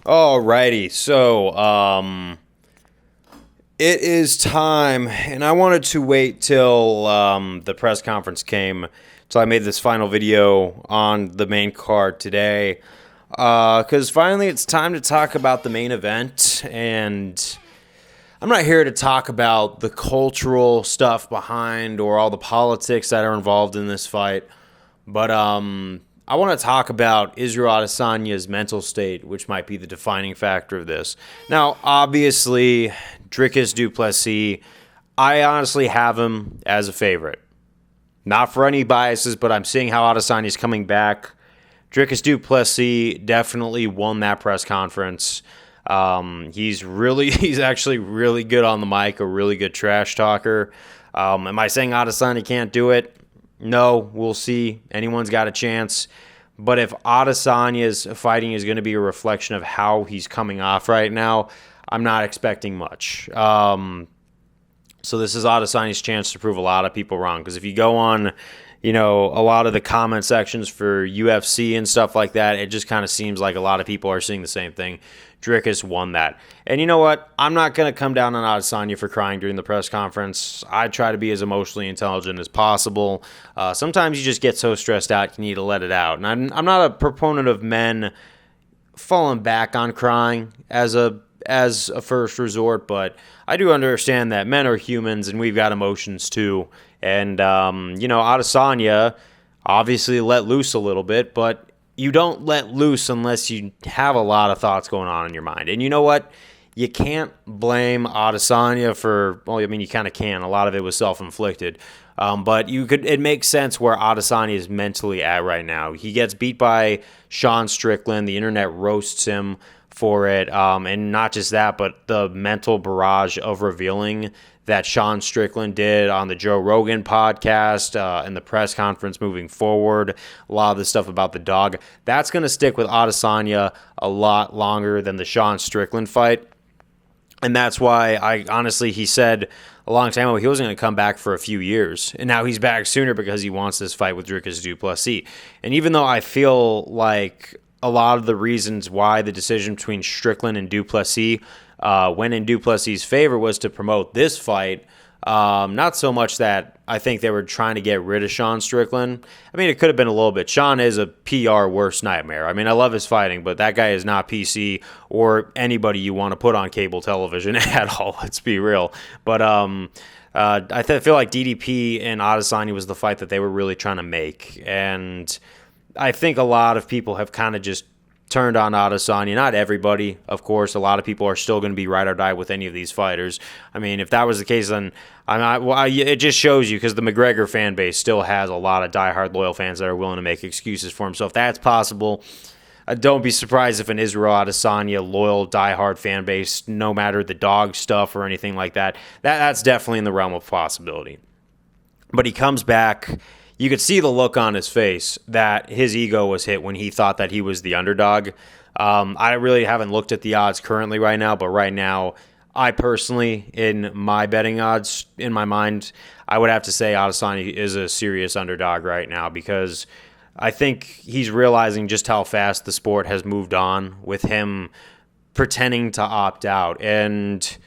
Alrighty, so it is time, and I wanted to wait till the press conference came, so I made this final video on the main card today, because finally it's time to talk about the main event, and I'm not here to talk about the cultural stuff behind or all the politics that are involved in this fight, but I want to talk about Israel Adesanya's mental state, which might be the defining factor of this. Now, obviously, Dricus du Plessis, I honestly have him as a favorite. Not for any biases, but I'm seeing how Adesanya's coming back. Dricus du Plessis definitely won that press conference. He's actually really good on the mic, a really good trash talker. Am I saying Adesanya can't do it? No, we'll see. Anyone's got a chance. But if Adesanya's fighting is going to be a reflection of how he's coming off right now, I'm not expecting much. So this is Adesanya's chance to prove a lot of people wrong. Because if you go on, a lot of the comment sections for UFC and stuff like that, it just kind of seems like a lot of people are seeing the same thing. Dricus won that. And you know what? I'm not going to come down on Adesanya for crying during the press conference. I try to be as emotionally intelligent as possible. Sometimes you just get so stressed out, you need to let it out. And I'm not a proponent of men falling back on crying as a first resort, but I do understand that men are humans and we've got emotions too. And, Adesanya obviously let loose a little bit, but you don't let loose unless you have a lot of thoughts going on in your mind. And you know what? You can't blame Adesanya for, you kind of can. A lot of it was self-inflicted. But it makes sense where Adesanya is mentally at right now. He gets beat by Sean Strickland. The internet roasts him for it. And not just that, but the mental barrage of revealing that Sean Strickland did on the Joe Rogan podcast and the press conference moving forward. A lot of the stuff about the dog. That's going to stick with Adesanya a lot longer than the Sean Strickland fight. And that's why he said a long time ago he wasn't going to come back for a few years. And now he's back sooner because he wants this fight with Dricus du Plessis. And even though I feel like a lot of the reasons why the decision between Strickland and du Plessis went in du Plessis' favor was to promote this fight. Not so much that I think they were trying to get rid of Sean Strickland. It could have been a little bit. Sean is a PR worst nightmare. I love his fighting, but that guy is not PC or anybody you want to put on cable television at all. Let's be real. But I feel like DDP and Adesanya was the fight that they were really trying to make. And I think a lot of people have kind of just turned on Adesanya. Not everybody, of course. A lot of people are still going to be ride or die with any of these fighters. If that was the case, then it just shows you, because the McGregor fan base still has a lot of diehard loyal fans that are willing to make excuses for him. So if that's possible, don't be surprised if an Israel Adesanya loyal diehard fan base, no matter the dog stuff or anything like that, that's definitely in the realm of possibility. But he comes back. You could see the look on his face that his ego was hit when he thought that he was the underdog. I really haven't looked at the odds currently right now, but right now, I personally, in my betting odds, in my mind, I would have to say Adesanya is a serious underdog right now, because I think he's realizing just how fast the sport has moved on with him pretending to opt out. And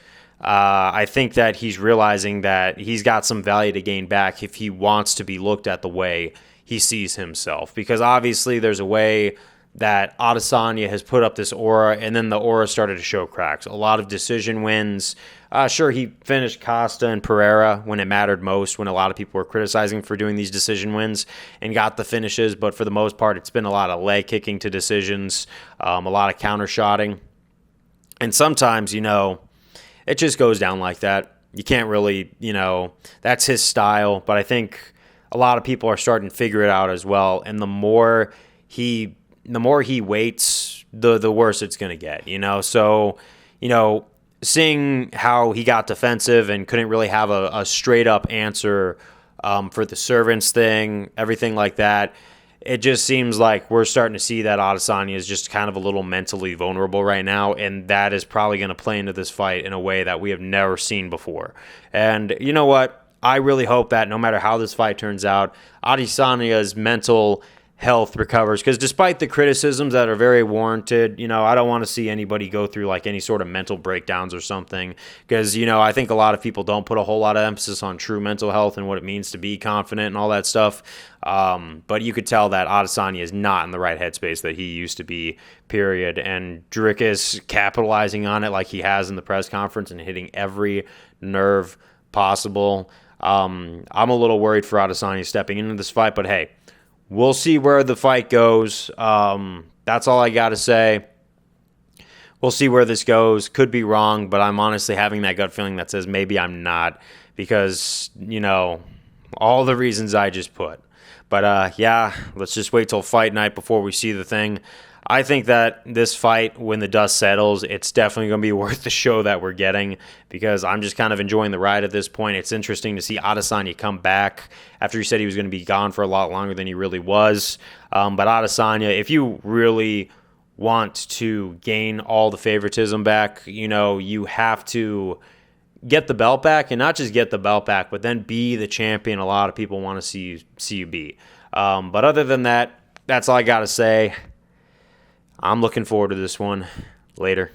I think that he's realizing that he's got some value to gain back if he wants to be looked at the way he sees himself. Because obviously there's a way that Adesanya has put up this aura, and then the aura started to show cracks. A lot of decision wins. Sure, he finished Costa and Pereira when it mattered most, when a lot of people were criticizing for doing these decision wins, and got the finishes. But for the most part, it's been a lot of leg kicking to decisions, a lot of counter shotting. And sometimes, it just goes down like that. You can't really, that's his style. But I think a lot of people are starting to figure it out as well. And the more he waits, the worse it's going to get, So, seeing how he got defensive and couldn't really have a straight up answer for the servants thing, everything like that, it just seems like we're starting to see that Adesanya is just kind of a little mentally vulnerable right now, and that is probably going to play into this fight in a way that we have never seen before. And you know what? I really hope that no matter how this fight turns out, Adesanya's mental health recovers, because despite the criticisms that are very warranted, I don't want to see anybody go through like any sort of mental breakdowns or something, because I think a lot of people don't put a whole lot of emphasis on true mental health and what it means to be confident and all that stuff. But you could tell that Adesanya is not in the right headspace that he used to be, period. And Dricus capitalizing on it like he has in the press conference and hitting every nerve possible. I'm a little worried for Adesanya stepping into this fight, but hey, we'll see where the fight goes. That's all I got to say. We'll see where this goes. Could be wrong, but I'm honestly having that gut feeling that says maybe I'm not, because, all the reasons I just put. But, yeah, let's just wait till fight night before we see the thing. I think that this fight, when the dust settles, it's definitely going to be worth the show that we're getting, because I'm just kind of enjoying the ride at this point. It's interesting to see Adesanya come back after he said he was going to be gone for a lot longer than he really was. But Adesanya, if you really want to gain all the favoritism back, you have to get the belt back, and not just get the belt back, but then be the champion a lot of people want to see you be. But other than that, that's all I got to say. I'm looking forward to this one. Later.